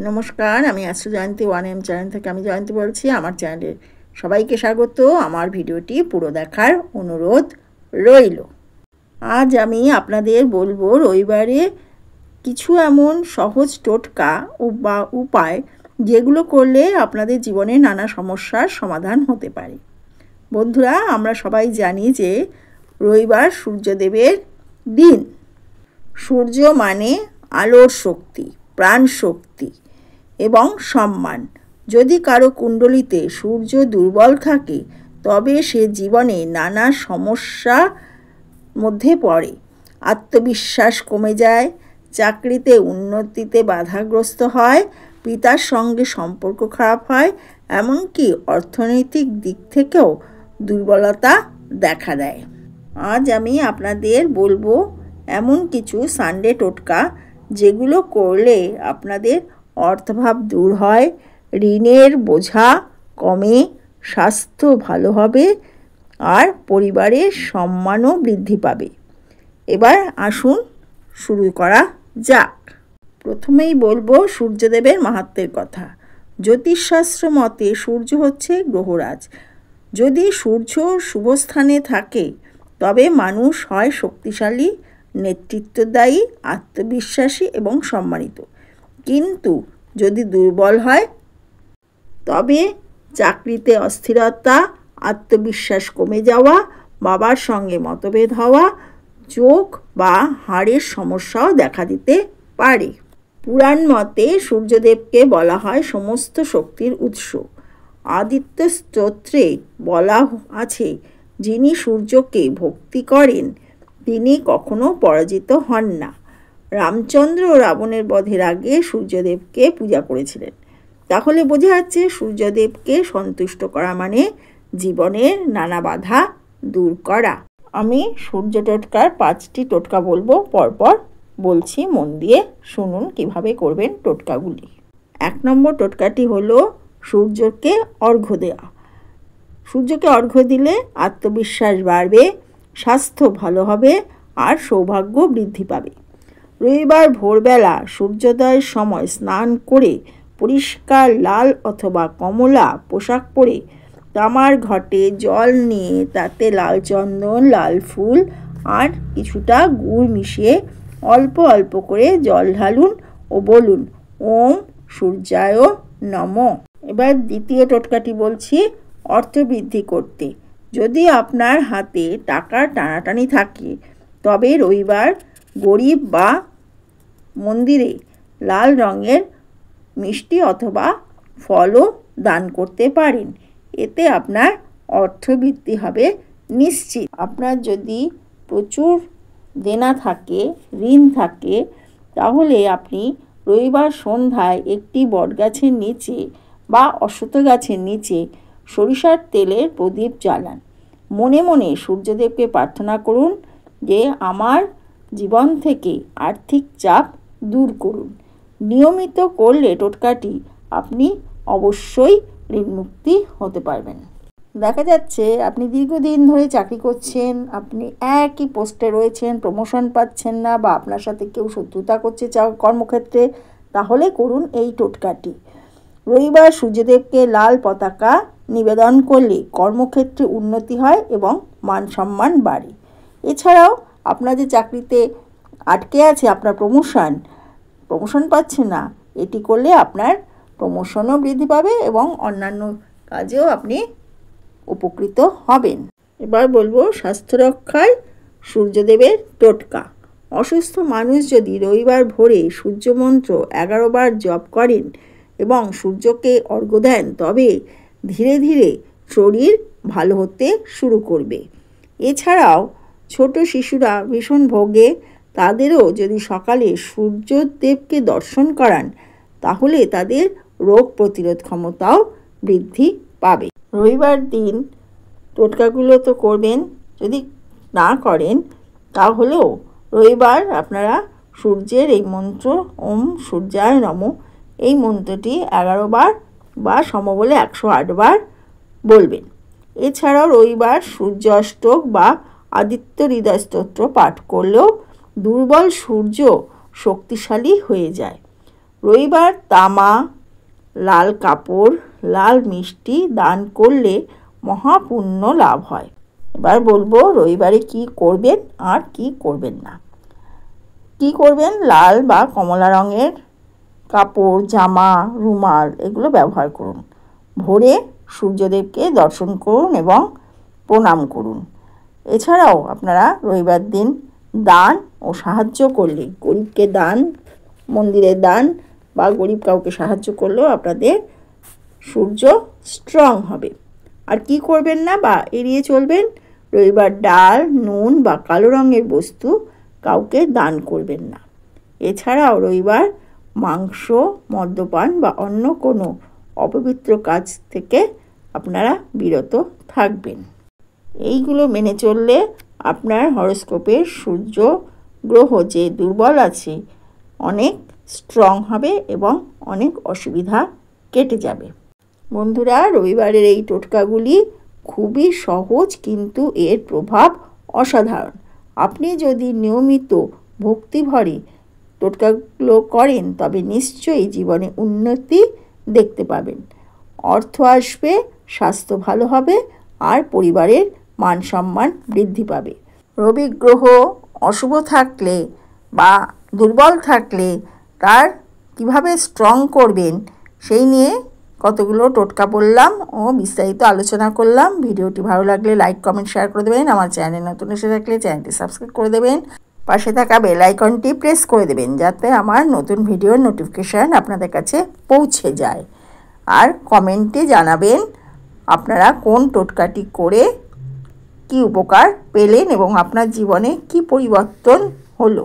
নমস্কার, আমি আছো জয়ন্তী 1M চ্যানেল থেকে। আমি জয়ন্তী বলছি। আমার চ্যানেলে সবাইকে স্বাগত। আমার ভিডিওটি পুরো দেখার অনুরোধ রইল। আজ আমি আপনাদের বলবো রবিবারে কিছু এমন সহজ টোটকা বা উপায় যেগুলো করলে আপনাদের জীবনে নানা সমস্যার সমাধান হতে পারে। বন্ধুরা, আমরা সবাই জানি যে রবিবার সূর্যদেবের দিন। সূর্য মানে আলোর শক্তি, প্রাণ শক্তি এবং সম্মান। যদি কারো কুণ্ডলিতে সূর্য দুর্বল থাকে তবে সে জীবনে নানা সমস্যার মধ্যে পড়ে। আত্মবিশ্বাস কমে যায়, চাকরিতে উন্নতিতে বাধাগ্রস্ত হয়, পিতার সঙ্গে সম্পর্ক খারাপ হয়, এমনকি অর্থনৈতিক দিক থেকেও দুর্বলতা দেখা দেয়। আজ আমি আপনাদের বলবো এমন কিছু সানডে টোটকা যেগুলো করলে আপনাদের অর্থাভাব দূর হয়, ঋণের বোঝা কমে, স্বাস্থ্য ভালো হবে আর পরিবারের সম্মানও বৃদ্ধি পাবে। এবার আসুন শুরু করা যাক। প্রথমেই বলবো সূর্যদেবের মাহাত্ম্যের কথা। জ্যোতিষশাস্ত্র মতে সূর্য হচ্ছে গ্রহরাজ। যদি সূর্য শুভস্থানে থাকে তবে মানুষ হয় শক্তিশালী, নেতৃত্বদায়ী, আত্মবিশ্বাসী এবং সম্মানিত। কিন্তু যদি দুর্বল হয় তবে চাকরিতে অস্থিরতা, আত্মবিশ্বাস কমে যাওয়া, বাবার সঙ্গে মতভেদ হওয়া, চোখ বা হাড়ের সমস্যাও দেখা দিতে পারে। পুরাণ মতে সূর্যদেবকে বলা হয় সমস্ত শক্তির উৎস। আদিত্য স্তোত্রে বলা আছে, যিনি সূর্যকে ভক্তি করেন তিনি কখনো পরাজিত হন না। রামচন্দ্র রাবণের বধের আগে সূর্যদেবকে পূজা করেছিলেন। তাহলে বোঝা যাচ্ছে সূর্যদেবকে সন্তুষ্ট করা মানে জীবনের নানা বাধা দূর করা। আমি সূর্য টোটকার 5টি টোটকা বলবো, পরপর বলছি, মন দিয়ে শুনুন কিভাবে করবেন টোটকাগুলি। 1 নম্বর টোটকাটি হলো সূর্যকে অর্ঘ্য দেওয়া। সূর্যকে অর্ঘ্য দিলে আত্মবিশ্বাস বাড়বে, স্বাস্থ্য ভালো হবে আর সৌভাগ্য বৃদ্ধি পাবে। রবিবার ভোরবেলা সূর্যোদয়ের সময় স্নান করে পরিষ্কার লাল অথবা কমলা পোশাক পরে তামার ঘটে জল নিয়ে তাতে লাল চন্দন, লাল ফুল আর কিছুটা গুড় মিশিয়ে অল্প অল্প করে জল ঢালুন ও বলুন, ওম সূর্যায় নমঃ। এবার দ্বিতীয় টোটকাটি বলছি অর্থ বৃদ্ধি করতে। যদি আপনার হাতে টাকার টানাটানি থাকে তবে রবিবার গরিব বা মন্দিরে লাল রঙের মিষ্টি অথবা ফলও দান করতে পারেন। এতে আপনার অর্থবৃদ্ধি হবে নিশ্চিত। আপনার যদি প্রচুর দেনা থাকে, ঋণ থাকে, তাহলে আপনি রবিবার সন্ধ্যায় একটি বটগাছের নিচে বা অশ্বত্থ গাছের নিচে সরিষার তেলের প্রদীপ জ্বালান। মনে মনে সূর্যদেবকে প্রার্থনা করুন যে আমার জীবন থেকে আর্থিক চাপ দূর করুন। নিয়মিত করলে টোটকাটি আপনি অবশ্যই ঋণমুক্তি হতে পারবেন। দেখা যাচ্ছে আপনি দীর্ঘদিন ধরে চাকরি করছেন, আপনি একই পোস্টে রয়েছেন, প্রমোশন পাচ্ছেন না বা আপনার সাথে কেউ শত্রুতা করছে কর্মক্ষেত্রে, তাহলে করুন এই টোটকাটি। রবিবার সূর্যদেবকে লাল পতাকা নিবেদন করলে কর্মক্ষেত্রে উন্নতি হয় এবং মান সম্মান বাড়ে। এছাড়াও আপনার যে চাকরিতে আটকে আছে, আপনার প্রমোশন পাচ্ছে না, এটি করলে আপনার প্রমোশনও বৃদ্ধি পাবে এবং অন্যান্য কাজেও আপনি উপকৃত হবেন। এবার বলবো স্বাস্থ্য রক্ষায় সূর্যদেবের টোটকা। অসুস্থ মানুষ যদি রবিবার ভোরে সূর্যমন্ত্র 11 বার জপ করেন এবং সূর্যকে অর্ঘ্য দেন তবে ধীরে ধীরে শরীর ভালো হতে শুরু করবে। এছাড়াও ছোট শিশুরা ভীষণ ভোগে, তাদেরও যদি সকালে সূর্যদেবকে দর্শন করান তাহলে তাদের রোগ প্রতিরোধ ক্ষমতাও বৃদ্ধি পাবে। রবিবার দিন টোটকাগুলো তো করবেন, যদি না করেন তাহলেও রবিবার আপনারা সূর্যের এই মন্ত্র ওম সূর্যায় নমঃ এই মন্ত্রটি 11 বার বা সমবলে 108 বার বলবেন। এছাড়াও রবিবার সূর্য অষ্টক বা আদিত্য হৃদয় স্তোত্র পাঠ করলেও দুর্বল সূর্য শক্তিশালী হয়ে যায়। রবিবার তামা, লাল কাপড়, লাল মিষ্টি দান করলে মহাপুণ্য লাভ হয়। এবার বলবো রবিবারে কি করবেন আর কি করবেন না। কি করবেন? লাল বা কমলা রঙের কাপড়, জামা, রুমাল এগুলো ব্যবহার করুন। ভোরে সূর্যদেবকে দর্শন করুন এবং প্রণাম করুন। এছাড়াও আপনারা রবিবার দিন দান ও সাহায্য করলে, গরিবকে দান, মন্দিরে দান বা গরিব কাউকে সাহায্য করলেও আপনাদের সূর্য স্ট্রং হবে। আর কি করবেন না বা এড়িয়ে চলবেন? রবিবার ডাল, নুন বা কালো রঙের বস্তু কাউকে দান করবেন না। এছাড়াও রবিবার মাংস, মদ্যপান বা অন্য কোনো অপবিত্র কাজ থেকে আপনারা বিরত থাকবেন। এইগুলো মেনে চললে আপনার হরোস্কোপের সূর্য গ্রহ যে দুর্বল আছে অনেক স্ট্রং হবে এবং অনেক অসুবিধা কেটে যাবে। বন্ধুরা, রবিবারের এই টোটকাগুলি খুবই সহজ, কিন্তু এর প্রভাব অসাধারণ। আপনি যদি নিয়মিত ভক্তিভরে টোটকাগুলো করেন তবে নিশ্চয়ই জীবনে উন্নতি দেখতে পাবেন। অর্থ আসবে, স্বাস্থ্য ভালো হবে আর পরিবারের মান সম্মান বৃদ্ধি পাবে। রবি গ্রহ অশুভ থাকলে বা দুর্বল থাকলে তার কিভাবে স্ট্রং করবেন সেই নিয়ে কতগুলো টোটকা বললাম ও বিস্তারিত আলোচনা করলাম। ভিডিওটি ভালো লাগলে লাইক, কমেন্ট, শেয়ার করে দেবেন। আমার চ্যানেল নতুন এসে থাকলে চ্যানেলটি সাবস্ক্রাইব করে দেবেন। পাশে থাকা বেল আইকনটি প্রেস করে দেবেন যাতে আমার নতুন ভিডিওর নোটিফিকেশান আপনাদের কাছে পৌঁছে যায়। আর কমেন্টে জানাবেন আপনারা কোন টোটকাটি করে কি উপকার পেলেন এবং আপনার জীবনে কি পরিবর্তন হলো।